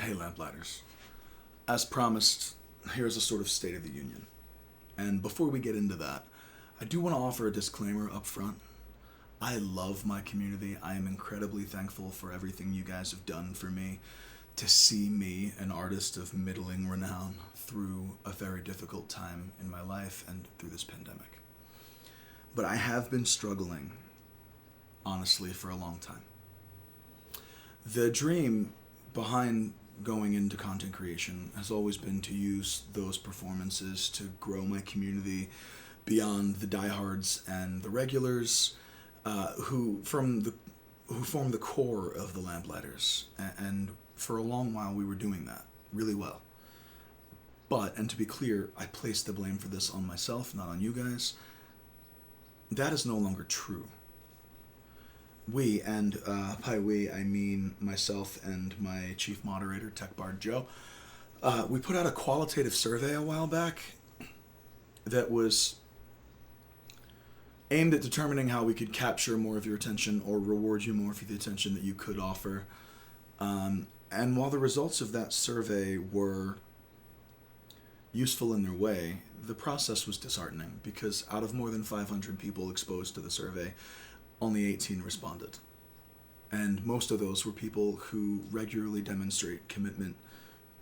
Hey, Lamplighters. As promised, here's a sort of State of the Union. And before we get into that, I do want to offer a disclaimer up front. I love my community. I am incredibly thankful for everything you guys have done for me to see me, an artist of middling renown, through a very difficult time in my life and through this pandemic. But I have been struggling, honestly, for a long time. The dream behind going into content creation has always been to use those performances to grow my community beyond the diehards and the regulars who form the core of the Lamplighters. And for a long while we were doing that really well. But, and to be clear, I place the blame for this on myself, not on you guys. That is no longer true. We, and by we I mean myself and my chief moderator, Tech Bard Joe, we put out a qualitative survey a while back that was aimed at determining how we could capture more of your attention or reward you more for the attention that you could offer. And while the results of that survey were useful in their way, the process was disheartening because out of more than 500 people exposed to the survey, only 18 responded. And most of those were people who regularly demonstrate commitment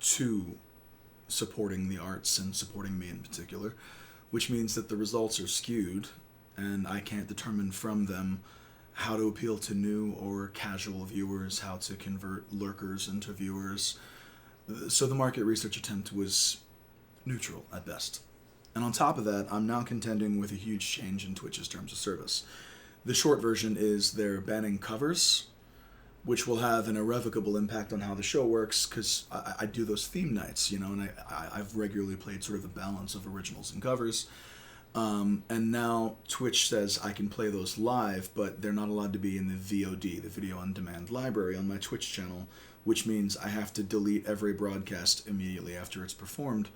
to supporting the arts and supporting me in particular, which means that the results are skewed and I can't determine from them how to appeal to new or casual viewers, how to convert lurkers into viewers. So the market research attempt was neutral at best. And on top of that, I'm now contending with a huge change in Twitch's terms of service. The short version is they're banning covers, which will have an irrevocable impact on how the show works, because I do those theme nights, and I've regularly played sort of the balance of originals and covers. And now Twitch says I can play those live, but they're not allowed to be in the VOD, the Video On Demand library on my Twitch channel, which means I have to delete every broadcast immediately after it's performed,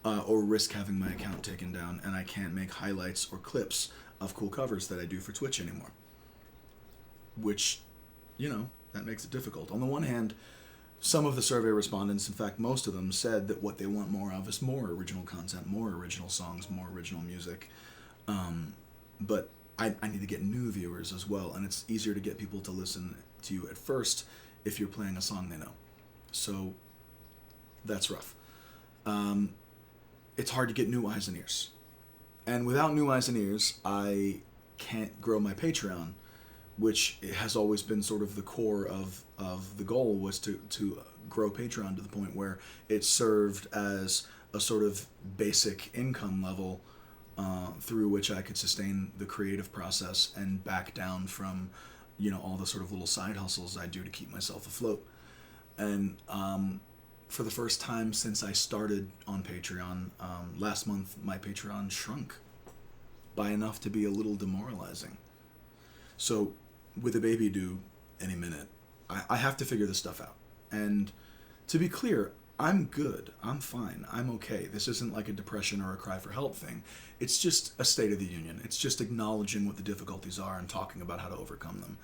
or risk having my account taken down, and I can't make highlights or clips of cool covers that I do for Twitch anymore. Which, that makes it difficult. On the one hand, some of the survey respondents, in fact most of them, said that what they want more of is more original content, more original songs, more original music. But I need to get new viewers as well, and it's easier to get people to listen to you at first if you're playing a song they know. So that's rough. It's hard to get new eyes and ears. And without new eyes and ears, I can't grow my Patreon, which has always been sort of the core of the goal, was to grow Patreon to the point where it served as a sort of basic income level through which I could sustain the creative process and back down from, all the sort of little side hustles I do to keep myself afloat. And for the first time since I started on Patreon, last month my Patreon shrunk by enough to be a little demoralizing. So with a baby due any minute, I have to figure this stuff out. And to be clear, I'm good. I'm fine. I'm okay. This isn't like a depression or a cry for help thing. It's just a State of the Union. It's just acknowledging what the difficulties are and talking about how to overcome them.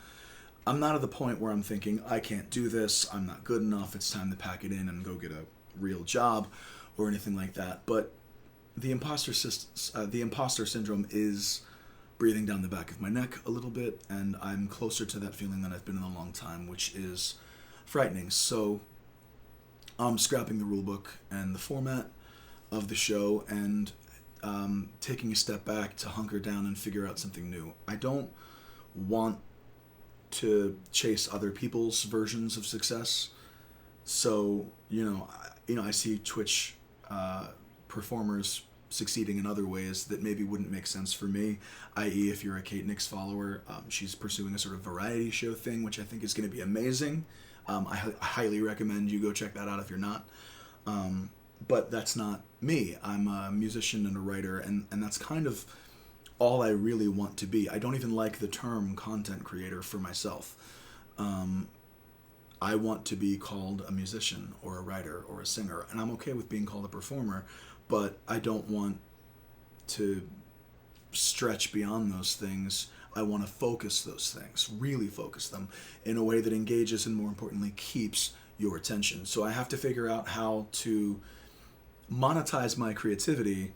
I'm not at the point where I'm thinking, I can't do this, I'm not good enough, it's time to pack it in and go get a real job or anything like that. But the imposter syndrome is breathing down the back of my neck a little bit, and I'm closer to that feeling than I've been in a long time, which is frightening. So I'm scrapping the rulebook and the format of the show and taking a step back to hunker down and figure out something new. I don't want to chase other people's versions of success. So, I see Twitch performers succeeding in other ways that maybe wouldn't make sense for me, i.e. if you're a Kate Nix follower, she's pursuing a sort of variety show thing, which I think is going to be amazing. I highly recommend you go check that out if you're not. But that's not me. I'm a musician and a writer, and that's kind of all I really want to be. I don't even like the term content creator for myself. I want to be called a musician or a writer or a singer, and I'm okay with being called a performer, but I don't want to stretch beyond those things. I want to focus those things, really focus them in a way that engages and, more importantly, keeps your attention. So I have to figure out how to monetize my creativity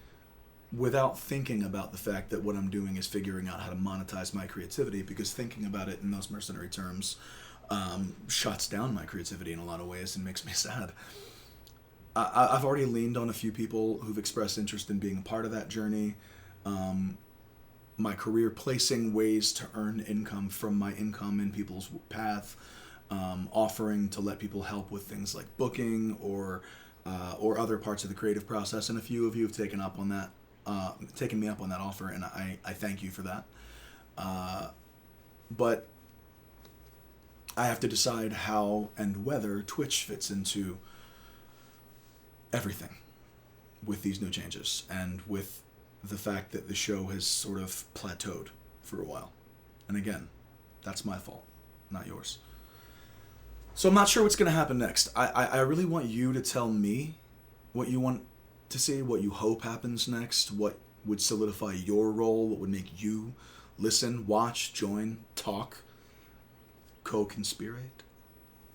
without thinking about the fact that what I'm doing is figuring out how to monetize my creativity, because thinking about it in those mercenary terms shuts down my creativity in a lot of ways and makes me sad. I've already leaned on a few people who've expressed interest in being a part of that journey. My career placing ways to earn income from my income in people's path, offering to let people help with things like booking or other parts of the creative process, and a few of you have taken me up on that offer, and I thank you for that. But I have to decide how and whether Twitch fits into everything with these new changes, and with the fact that the show has sort of plateaued for a while. And again, that's my fault, not yours. So I'm not sure what's going to happen next. I really want you to tell me what you want to see, what you hope happens next, what would solidify your role, what would make you listen, watch, join, talk, co-conspirate.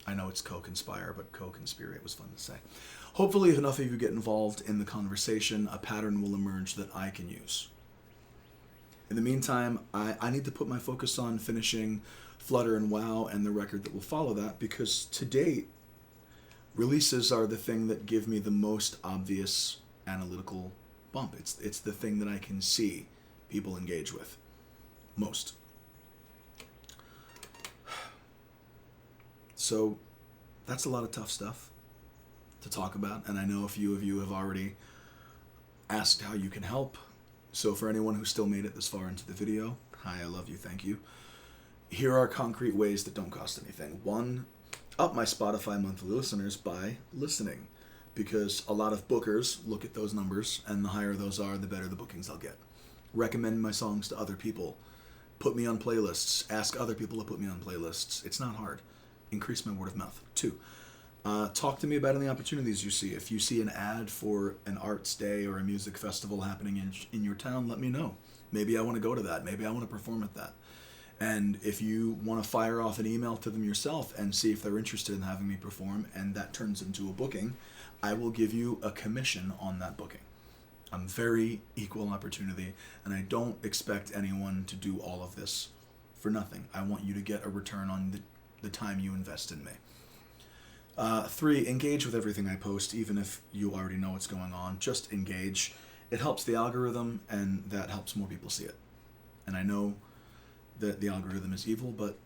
I know it's co-conspire, but co-conspirate was fun to say. Hopefully, if enough of you get involved in the conversation, a pattern will emerge that I can use. In the meantime, I need to put my focus on finishing Flutter and WoW and the record that will follow that, because to date, releases are the thing that give me the most obvious analytical bump. It's the thing that I can see people engage with most. So that's a lot of tough stuff to talk about, and I know a few of you have already asked how you can help. So for anyone who still made it this far into the video, hi, I love you, thank you. Here are concrete ways that don't cost anything. 1, up my Spotify monthly listeners by listening, because a lot of bookers look at those numbers, and the higher those are, the better the bookings I'll get. Recommend my songs to other people. Put me on playlists. Ask other people to put me on playlists. It's not hard. Increase my word of mouth. 2, talk to me about any opportunities you see. If you see an ad for an arts day or a music festival happening in your town, let me know. Maybe I want to go to that. Maybe I want to perform at that. And if you want to fire off an email to them yourself and see if they're interested in having me perform, and that turns into a booking, I will give you a commission on that booking. I'm very equal opportunity, and I don't expect anyone to do all of this for nothing. I want you to get a return on the time you invest in me. 3, engage with everything I post, even if you already know what's going on. Just engage. It helps the algorithm, and that helps more people see it. And I know that the algorithm is evil, but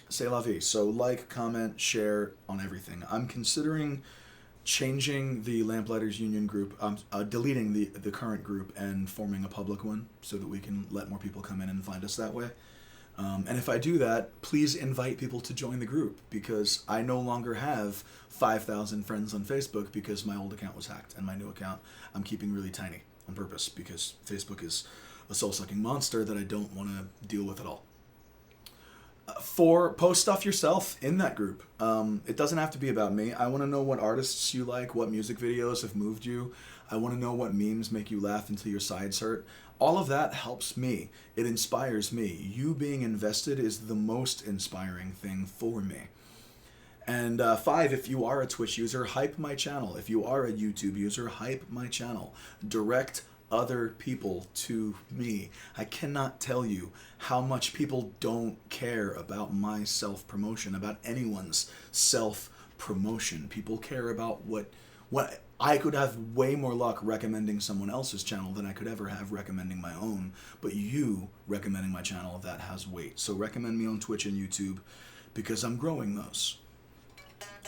c'est la vie. So like, comment, share on everything. I'm considering changing the Lamplighters Union group, deleting the current group and forming a public one so that we can let more people come in and find us that way. And if I do that, please invite people to join the group, because I no longer have 5,000 friends on Facebook because my old account was hacked, and my new account I'm keeping really tiny on purpose, because Facebook is a soul-sucking monster that I don't want to deal with at all. 4, post stuff yourself in that group. It doesn't have to be about me. I want to know what artists you like, what music videos have moved you. I want to know what memes make you laugh until your sides hurt. All of that helps me. It inspires me. You being invested is the most inspiring thing for me. And 5, if you are a Twitch user, hype my channel. If you are a YouTube user, hype my channel. Direct other people to me. I cannot tell you how much people don't care about my self-promotion, about anyone's self-promotion. People care about what I could have way more luck recommending someone else's channel than I could ever have recommending my own, but you recommending my channel, that has weight. So recommend me on Twitch and YouTube, because I'm growing those.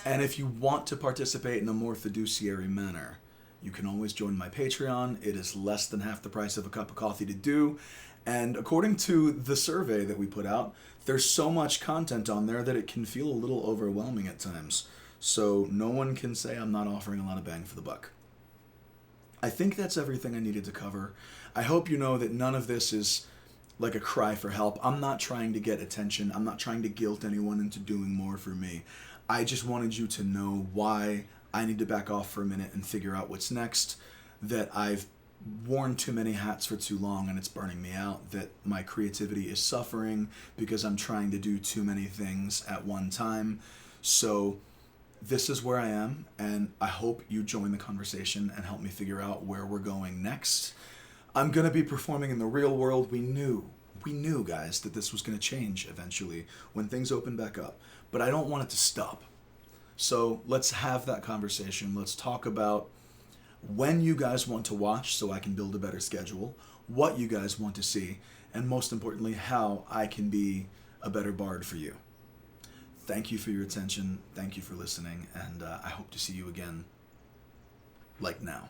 And if you want to participate in a more fiduciary manner, you can always join my Patreon. It is less than half the price of a cup of coffee to do. And according to the survey that we put out, there's so much content on there that it can feel a little overwhelming at times. So no one can say I'm not offering a lot of bang for the buck. I think that's everything I needed to cover. I hope you know that none of this is like a cry for help. I'm not trying to get attention. I'm not trying to guilt anyone into doing more for me. I just wanted you to know why I need to back off for a minute and figure out what's next, that I've worn too many hats for too long and it's burning me out, that my creativity is suffering because I'm trying to do too many things at one time. So this is where I am, and I hope you join the conversation and help me figure out where we're going next. I'm going to be performing in the real world. We knew, guys, that this was going to change eventually when things open back up. But I don't want it to stop. So let's have that conversation. Let's talk about when you guys want to watch so I can build a better schedule, what you guys want to see, and most importantly, how I can be a better bard for you. Thank you for your attention. Thank you for listening, and I hope to see you again, like now.